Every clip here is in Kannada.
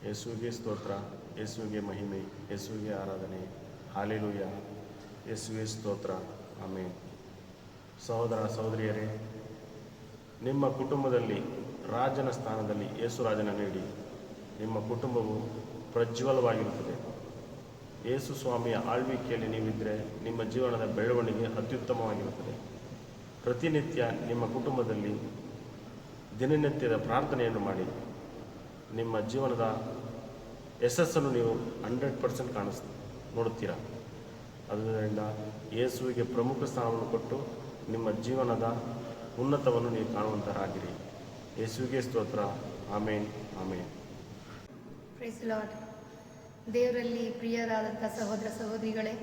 ಯೇಸುವಿಗೆ ಸ್ತೋತ್ರ, ಯೇಸುವಿಗೆ ಮಹಿಮೆ, ಯೇಸುವಿಗೆ ಆರಾಧನೆ. ಹಾಲೆಲೂಯ. ಯೇಸುವೆ ಸ್ತೋತ್ರ. ಆಮೇನ್. ಸಹೋದರ ಸಹೋದರಿಯರೇ, ನಿಮ್ಮ ಕುಟುಂಬದಲ್ಲಿ ರಾಜನ ಸ್ಥಾನದಲ್ಲಿ ಯೇಸು ರಾಜನ ನೀಡಿ ನಿಮ್ಮ ಕುಟುಂಬವು ಪ್ರಜ್ವಲವಾಗಿರುತ್ತದೆ. ಯೇಸು ಸ್ವಾಮಿಯ ಆಳ್ವಿಕೆಯಲ್ಲಿ ನೀವಿದ್ದರೆ ನಿಮ್ಮ ಜೀವನದ ಬೆಳವಣಿಗೆ ಅತ್ಯುತ್ತಮವಾಗಿರುತ್ತದೆ. ಪ್ರತಿನಿತ್ಯ ನಿಮ್ಮ ಕುಟುಂಬದಲ್ಲಿ ದಿನನಿತ್ಯದ ಪ್ರಾರ್ಥನೆಯನ್ನು ಮಾಡಿ ನಿಮ್ಮ ಜೀವನದ ಯಶಸ್ಸನ್ನು ನೀವು 100% ನೋಡುತ್ತೀರಾ. ಆದ್ದರಿಂದ ಯೇಸುವಿಗೆ ಪ್ರಮುಖ ಸ್ಥಾನವನ್ನು ಕೊಟ್ಟು ನಿಮ್ಮ ಜೀವನದ ಉನ್ನತವನ್ನು ನೀವು ಕಾಣುವಂತರಾಗಿರಿ. ಯೇಸುವಿಗೆ ಸ್ತೋತ್ರ. Amen, amen. Praise Lord. ದೇವರಲ್ಲಿ ಪ್ರಿಯರಾದಂಥ ಸಹೋದರ ಸಹೋದರಿಗಳೇ,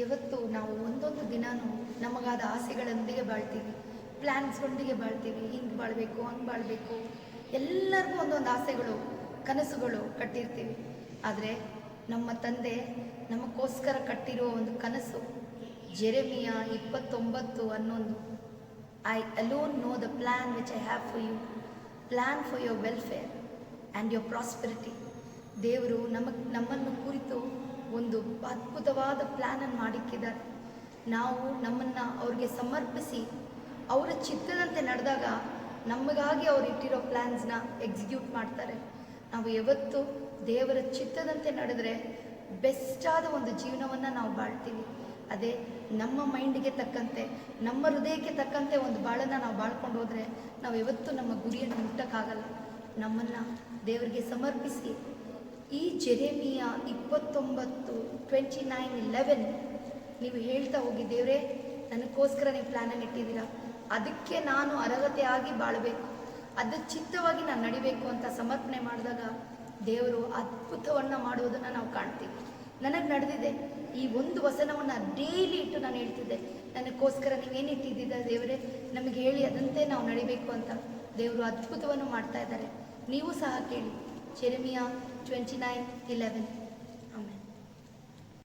ಇವತ್ತು ನಾವು ಒಂದೊಂದು ದಿನಾನೂ ನಮಗಾದ ಆಸೆಗಳೊಂದಿಗೆ ಬಾಳ್ತೀವಿ, ಪ್ಲ್ಯಾನ್ಸ್ಗಳೊಂದಿಗೆ ಬಾಳ್ತೀವಿ. ಹಿಂಗೆ ಬಾಳಬೇಕು, ಹಂಗೆ ಬಾಳಬೇಕು, ಎಲ್ಲರಿಗೂ ಒಂದೊಂದು ಆಸೆಗಳು, ಕನಸುಗಳು ಕಟ್ಟಿರ್ತೀವಿ. ಆದರೆ ನಮ್ಮ ತಂದೆ ನಮಗೋಸ್ಕರ ಕಟ್ಟಿರೋ ಒಂದು ಕನಸು Jeremiah 29:11. I alone know the plan which I have for you, plan for your welfare and your prosperity. ದೇವರು ನಮ್ಮನ್ನು ಕುರಿತು ಒಂದು ಅದ್ಭುತವಾದ ಪ್ಲ್ಯಾನನ್ನು ಮಾಡಿಕ್ಕಿದ್ದಾರೆ. ನಾವು ನಮ್ಮನ್ನು ಅವ್ರಿಗೆ ಸಮರ್ಪಿಸಿ ಅವರ ಚಿತ್ತದಂತೆ ನಡೆದಾಗ ನಮಗಾಗಿ ಅವ್ರು ಇಟ್ಟಿರೋ ಪ್ಲ್ಯಾನ್ಸ್ನ ಎಕ್ಸಿಕ್ಯೂಟ್ ಮಾಡ್ತಾರೆ. ನಾವು ಯಾವತ್ತು ದೇವರ ಚಿತ್ತದಂತೆ ನಡೆದರೆ ಬೆಸ್ಟಾದ ಒಂದು ಜೀವನವನ್ನು ನಾವು ಬಾಳ್ತೀವಿ. ಅದೇ ನಮ್ಮ ಮೈಂಡಿಗೆ ತಕ್ಕಂತೆ, ನಮ್ಮ ಹೃದಯಕ್ಕೆ ತಕ್ಕಂತೆ ಒಂದು ಬಾಳನ್ನು ನಾವು ಬಾಳ್ಕೊಂಡು ಹೋದರೆ ನಾವು ಯಾವತ್ತೂ ನಮ್ಮ ಗುರಿಯನ್ನು ಮುಟ್ಟಕ್ಕಾಗಲ್ಲ. ನಮ್ಮನ್ನು ದೇವರಿಗೆ ಸಮರ್ಪಿಸಿ ಈ ಜೆರೆಮಿಯ 29:29-11 ನೀವು ಹೇಳ್ತಾ ಹೋಗಿ, ದೇವರೇ ನನಗೋಸ್ಕರ ನೀವು ಪ್ಲ್ಯಾನನ್ನು ಇಟ್ಟಿದ್ದೀರಾ, ಅದಕ್ಕೆ ನಾನು ಅರ್ಹತೆ ಆಗಿ ಬಾಳಬೇಕು, ಅದು ಚಿತ್ತವಾಗಿ ನಾನು ನಡಿಬೇಕು ಅಂತ ಸಮರ್ಪಣೆ ಮಾಡಿದಾಗ ದೇವರು ಅದ್ಭುತವನ್ನು ಮಾಡುವುದನ್ನು ನಾವು ಕಾಣ್ತೀವಿ. ನನಗೆ ನಡೆದಿದೆ. ಈ ಒಂದು ವಚನವನ್ನು ಡೈಲಿ ಇಟ್ಟು ನಾನು ಹೇಳ್ತಿದ್ದೆ, ನನಗೋಸ್ಕರ ನೀವೇನು ಇಟ್ಟಿದ್ದಿದ್ದ ದೇವರೇ, ನಮಗೆ ಹೇಳಿ ಅದಂತೆ ನಾವು ನಡಿಬೇಕು ಅಂತ. ದೇವರು ಅದ್ಭುತವನ್ನು ಮಾಡ್ತಾ ಇದ್ದಾರೆ. ನೀವು ಸಹ ಕೇಳಿ. ಜೆರೆಮಿಯ 29:11.